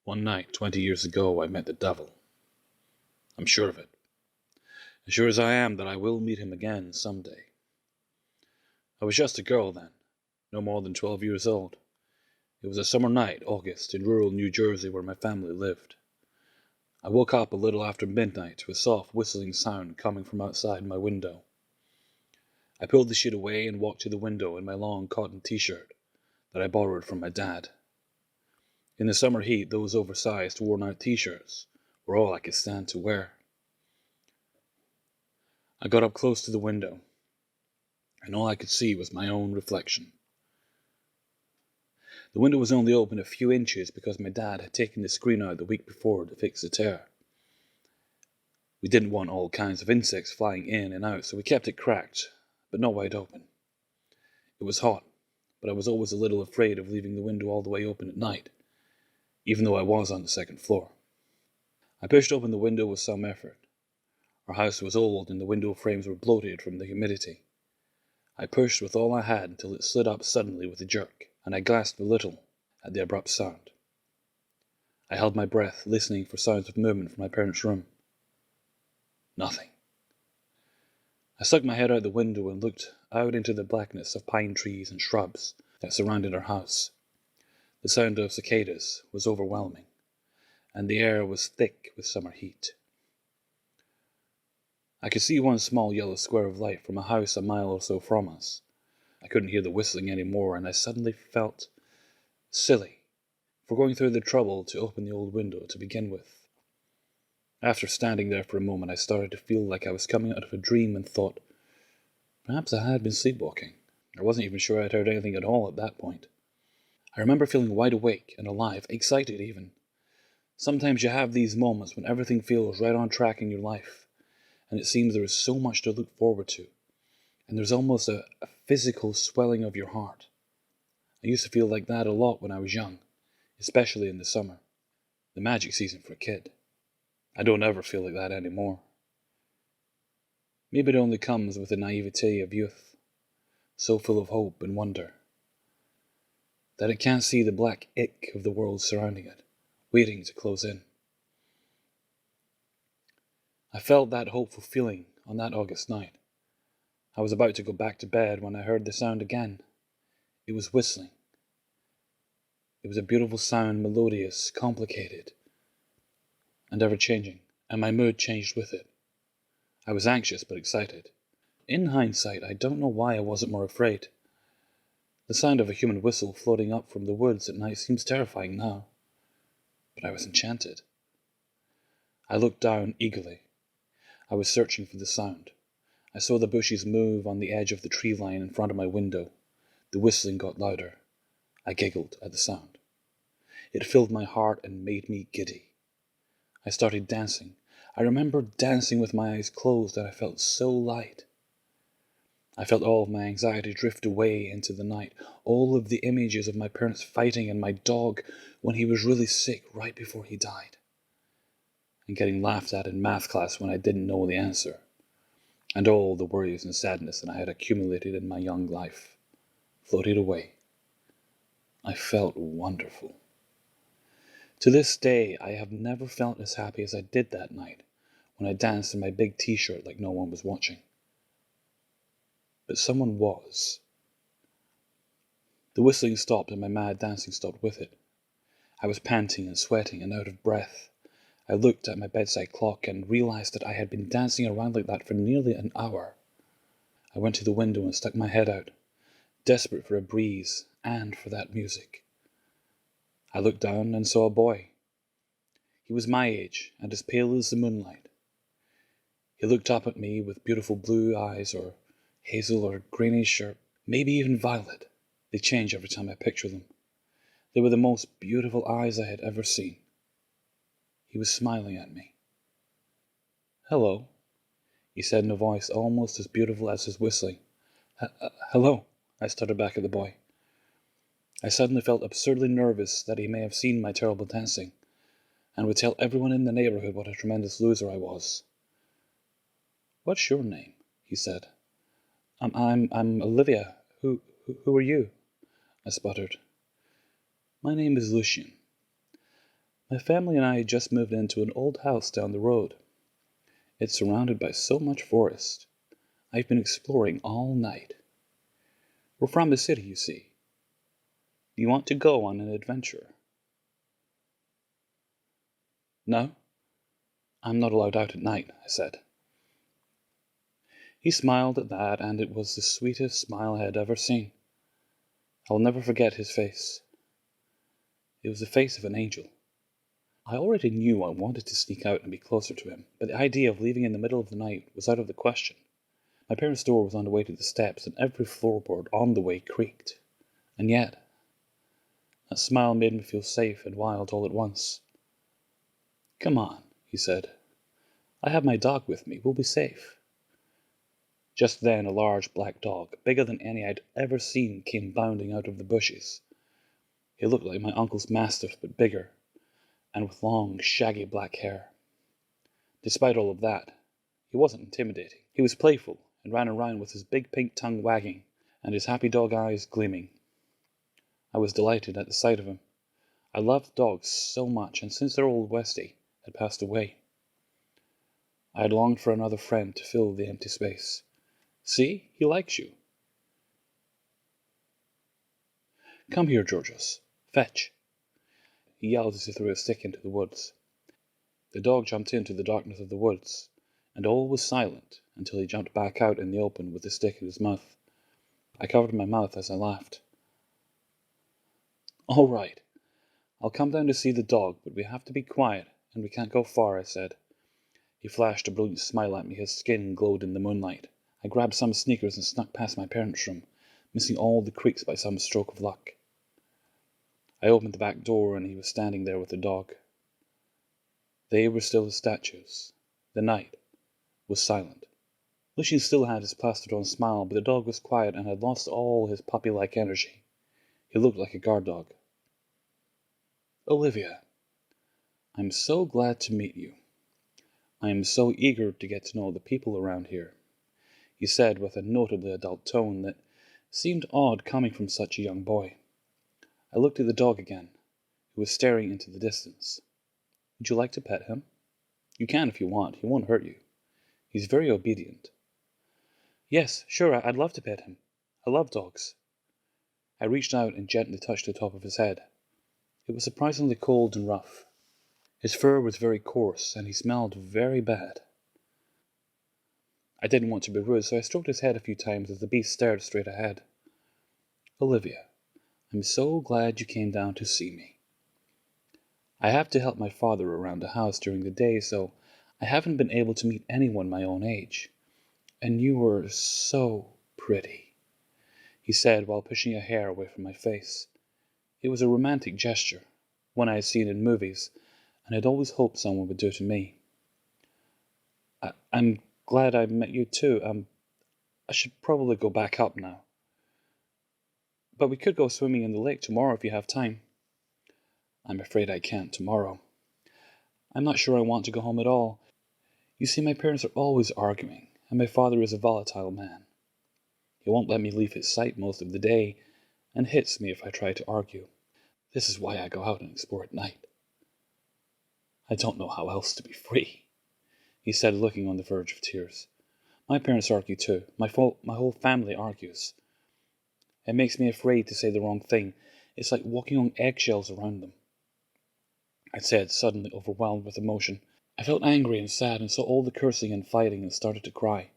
One night, 20 years ago, I met the devil. I'm sure of it. As sure as I am that I will meet him again someday. I was just a girl then, no more than 12 years old. It was a summer night, August, in rural New Jersey where my family lived. I woke up a little after midnight to a soft whistling sound coming from outside my window. I pulled the sheet away and walked to the window in my long cotton t-shirt that I borrowed from my dad. In the summer heat, those oversized, worn-out t-shirts were all I could stand to wear. I got up close to the window, and all I could see was my own reflection. The window was only open a few inches because my dad had taken the screen out the week before to fix the tear. We didn't want all kinds of insects flying in and out, so we kept it cracked, but not wide open. It was hot, but I was always a little afraid of leaving the window all the way open at night, even though I was on the second floor. I pushed open the window with some effort. Our house was old and the window frames were bloated from the humidity. I pushed with all I had until it slid up suddenly with a jerk, and I gasped a little at the abrupt sound. I held my breath, listening for sounds of movement from my parents' room. Nothing. I stuck my head out the window and looked out into the blackness of pine trees and shrubs that surrounded our house. The sound of cicadas was overwhelming, and the air was thick with summer heat. I could see one small yellow square of light from a house a mile or so from us. I couldn't hear the whistling anymore, and I suddenly felt silly for going through the trouble to open the old window to begin with. After standing there for a moment, I started to feel like I was coming out of a dream and thought, perhaps I had been sleepwalking. I wasn't even sure I'd heard anything at all at that point. I remember feeling wide awake and alive, excited even. Sometimes you have these moments when everything feels right on track in your life, and it seems there is so much to look forward to, and there's almost a physical swelling of your heart. I used to feel like that a lot when I was young, especially in the summer, the magic season for a kid. I don't ever feel like that anymore. Maybe it only comes with the naivete of youth, so full of hope and wonder, that it can't see the black ick of the world surrounding it, waiting to close in. I felt that hopeful feeling on that August night. I was about to go back to bed when I heard the sound again. It was whistling. It was a beautiful sound, melodious, complicated, and ever-changing, and my mood changed with it. I was anxious but excited. In hindsight, I don't know why I wasn't more afraid. The sound of a human whistle floating up from the woods at night seems terrifying now, but I was enchanted. I looked down eagerly. I was searching for the sound. I saw the bushes move on the edge of the tree line in front of my window. The whistling got louder. I giggled at the sound. It filled my heart and made me giddy. I started dancing. I remember dancing with my eyes closed, and I felt so light. I felt all of my anxiety drift away into the night, all of the images of my parents fighting and my dog when he was really sick right before he died, and getting laughed at in math class when I didn't know the answer, and all the worries and sadness that I had accumulated in my young life floated away. I felt wonderful. To this day, I have never felt as happy as I did that night when I danced in my big t-shirt like no one was watching. But someone was. The whistling stopped and my mad dancing stopped with it. I was panting and sweating and out of breath. I looked at my bedside clock and realized that I had been dancing around like that for nearly an hour. I went to the window and stuck my head out, desperate for a breeze and for that music. I looked down and saw a boy. He was my age and as pale as the moonlight. He looked up at me with beautiful blue eyes, or hazel or greenish, or maybe even violet. They change every time I picture them. They were the most beautiful eyes I had ever seen. He was smiling at me. "Hello," he said in a voice almost as beautiful as his whistling. Hello," I stuttered back at the boy. I suddenly felt absurdly nervous that he may have seen my terrible dancing, and would tell everyone in the neighborhood what a tremendous loser I was. "What's your name?" he said. I'm Olivia. Who are you?" I sputtered. "My name is Lucien. My family and I had just moved into an old house down the road. It's surrounded by so much forest. I've been exploring all night. We're from the city, you see. Do you want to go on an adventure? No? I'm not allowed out at night, I said. He smiled at that, and it was the sweetest smile I had ever seen. I'll never forget his face. It was the face of an angel. I already knew I wanted to sneak out and be closer to him, but the idea of leaving in the middle of the night was out of the question. My parents' door was on the way to the steps, and every floorboard on the way creaked. And yet, that smile made me feel safe and wild all at once. Come on, he said. I have my dog with me. We'll be safe. Just then a large black dog, bigger than any I'd ever seen, came bounding out of the bushes. He looked like my uncle's mastiff, but bigger, and with long, shaggy black hair. Despite all of that, he wasn't intimidating. He was playful and ran around with his big pink tongue wagging and his happy dog eyes gleaming. I was delighted at the sight of him. I loved dogs so much, and since their old Westie had passed away, I had longed for another friend to fill the empty space. See, he likes you. Come here, Georgios. Fetch. He yelled as he threw a stick into the woods. The dog jumped into the darkness of the woods, and all was silent until he jumped back out in the open with the stick in his mouth. I covered my mouth as I laughed. All right. I'll come down to see the dog, but we have to be quiet, and we can't go far, I said. He flashed a brilliant smile at me. His skin glowed in the moonlight. I grabbed some sneakers and snuck past my parents' room, missing all the creaks by some stroke of luck. I opened the back door, and he was standing there with the dog. They were still as statues. The night was silent. Lucien still had his plastered-on smile, but the dog was quiet and had lost all his puppy-like energy. He looked like a guard dog. Olivia, I'm so glad to meet you. I am so eager to get to know the people around here, he said with a notably adult tone that seemed odd coming from such a young boy. I looked at the dog again, who was staring into the distance. Would you like to pet him? You can if you want. He won't hurt you. He's very obedient. Yes, sure, I'd love to pet him. I love dogs. I reached out and gently touched the top of his head. It was surprisingly cold and rough. His fur was very coarse, and he smelled very bad. I didn't want to be rude, so I stroked his head a few times as the beast stared straight ahead. Olivia, I'm so glad you came down to see me. I have to help my father around the house during the day, so I haven't been able to meet anyone my own age. And you were so pretty, he said while pushing a hair away from my face. It was a romantic gesture, one I had seen in movies, and I'd always hoped someone would do to me. I'm glad I met you too. I should probably go back up now. But we could go swimming in the lake tomorrow if you have time. I'm afraid I can't tomorrow. I'm not sure I want to go home at all. You see, my parents are always arguing, and my father is a volatile man. He won't let me leave his sight most of the day, and hits me if I try to argue. This is why I go out and explore at night. I don't know how else to be free, he said, looking on the verge of tears. My parents argue too. My whole family argues. It makes me afraid to say the wrong thing. It's like walking on eggshells around them. I said, suddenly overwhelmed with emotion. I felt angry and sad and saw all the cursing and fighting and started to cry.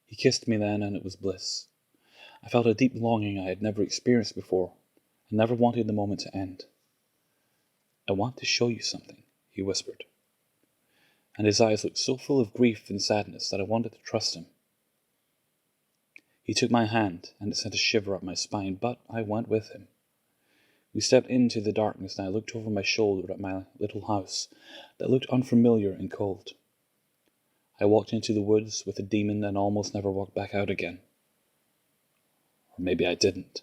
He kissed me then, and it was bliss. I felt a deep longing I had never experienced before, and never wanted the moment to end. I want to show you something, he whispered. And his eyes looked so full of grief and sadness that I wanted to trust him. He took my hand, and it sent a shiver up my spine, but I went with him. We stepped into the darkness, and I looked over my shoulder at my little house that looked unfamiliar and cold. I walked into the woods with a demon and almost never walked back out again. Or maybe I didn't.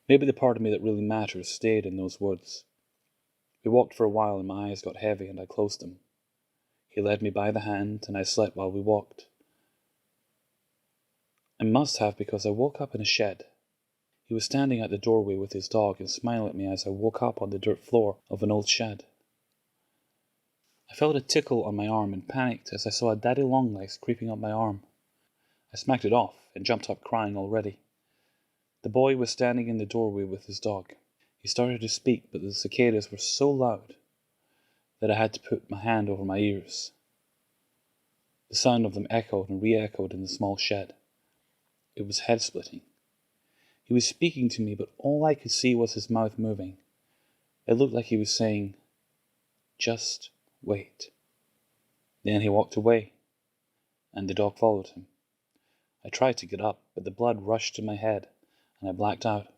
Maybe the part of me that really matters stayed in those woods. We walked for a while, and my eyes got heavy, and I closed them. He led me by the hand, and I slept while we walked. I must have, because I woke up in a shed. He was standing at the doorway with his dog and smiling at me as I woke up on the dirt floor of an old shed. I felt a tickle on my arm and panicked as I saw a daddy longlegs creeping up my arm. I smacked it off and jumped up crying already. The boy was standing in the doorway with his dog. He started to speak, but the cicadas were so loud that I had to put my hand over my ears. The sound of them echoed and re-echoed in the small shed. It was head-splitting. He was speaking to me, but all I could see was his mouth moving. It looked like he was saying, "Just wait." Then he walked away, and the dog followed him. I tried to get up, but the blood rushed to my head, and I blacked out.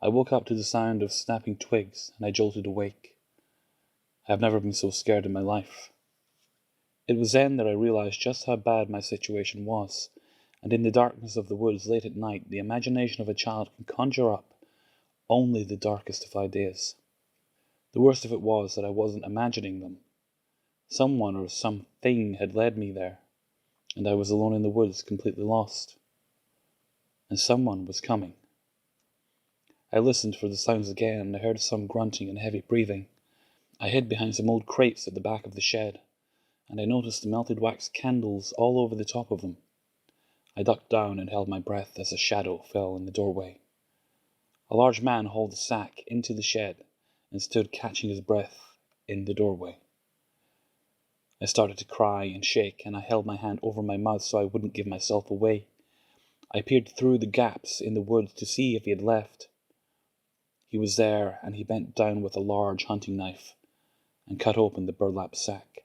I woke up to the sound of snapping twigs, and I jolted awake. I have never been so scared in my life. It was then that I realized just how bad my situation was, and in the darkness of the woods late at night, the imagination of a child can conjure up only the darkest of ideas. The worst of it was that I wasn't imagining them. Someone or something had led me there, and I was alone in the woods, completely lost. And someone was coming. I listened for the sounds again, and I heard some grunting and heavy breathing. I hid behind some old crates at the back of the shed, and I noticed the melted wax candles all over the top of them. I ducked down and held my breath as a shadow fell in the doorway. A large man hauled a sack into the shed and stood catching his breath in the doorway. I started to cry and shake, and I held my hand over my mouth so I wouldn't give myself away. I peered through the gaps in the woods to see if he had left. He was there, and he bent down with a large hunting knife and cut open the burlap sack.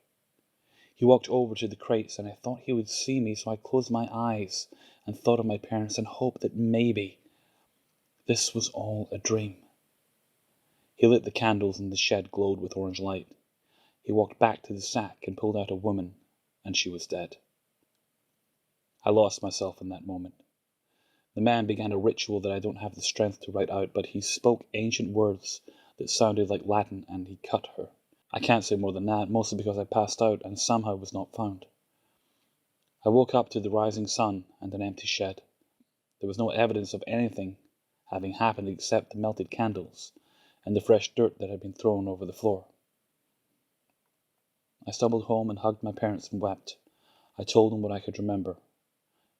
He walked over to the crates, and I thought he would see me, so I closed my eyes and thought of my parents and hoped that maybe this was all a dream. He lit the candles, and the shed glowed with orange light. He walked back to the sack and pulled out a woman, and she was dead. I lost myself in that moment. The man began a ritual that I don't have the strength to write out, but he spoke ancient words that sounded like Latin, and he cut her. I can't say more than that, mostly because I passed out and somehow was not found. I woke up to the rising sun and an empty shed. There was no evidence of anything having happened except the melted candles and the fresh dirt that had been thrown over the floor. I stumbled home and hugged my parents and wept. I told them what I could remember.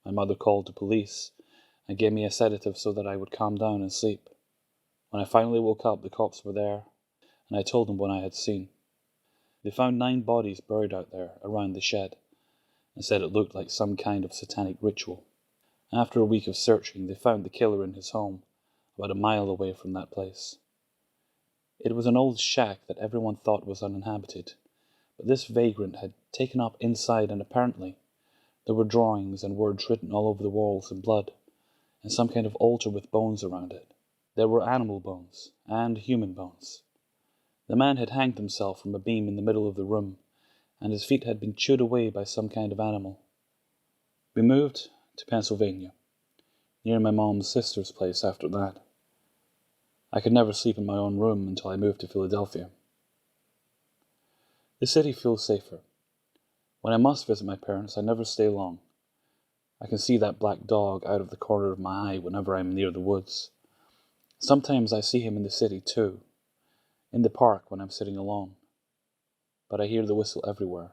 My mother called the police and gave me a sedative so that I would calm down and sleep. When I finally woke up, the cops were there, and I told them what I had seen. They found 9 bodies buried out there around the shed, and said it looked like some kind of satanic ritual. After a week of searching, they found the killer in his home, about a mile away from that place. It was an old shack that everyone thought was uninhabited, but this vagrant had taken up inside, and apparently there were drawings and words written all over the walls in blood, and some kind of altar with bones around it. There were animal bones and human bones. The man had hanged himself from a beam in the middle of the room, and his feet had been chewed away by some kind of animal. We moved to Pennsylvania, near my mom's sister's place after that. I could never sleep in my own room until I moved to Philadelphia. The city feels safer. When I must visit my parents, I never stay long. I can see that black dog out of the corner of my eye whenever I am near the woods. Sometimes I see him in the city too, in the park when I'm sitting alone. But I hear the whistle everywhere,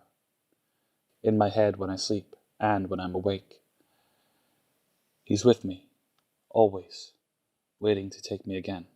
in my head when I sleep and when I'm awake. He's with me, always, waiting to take me again.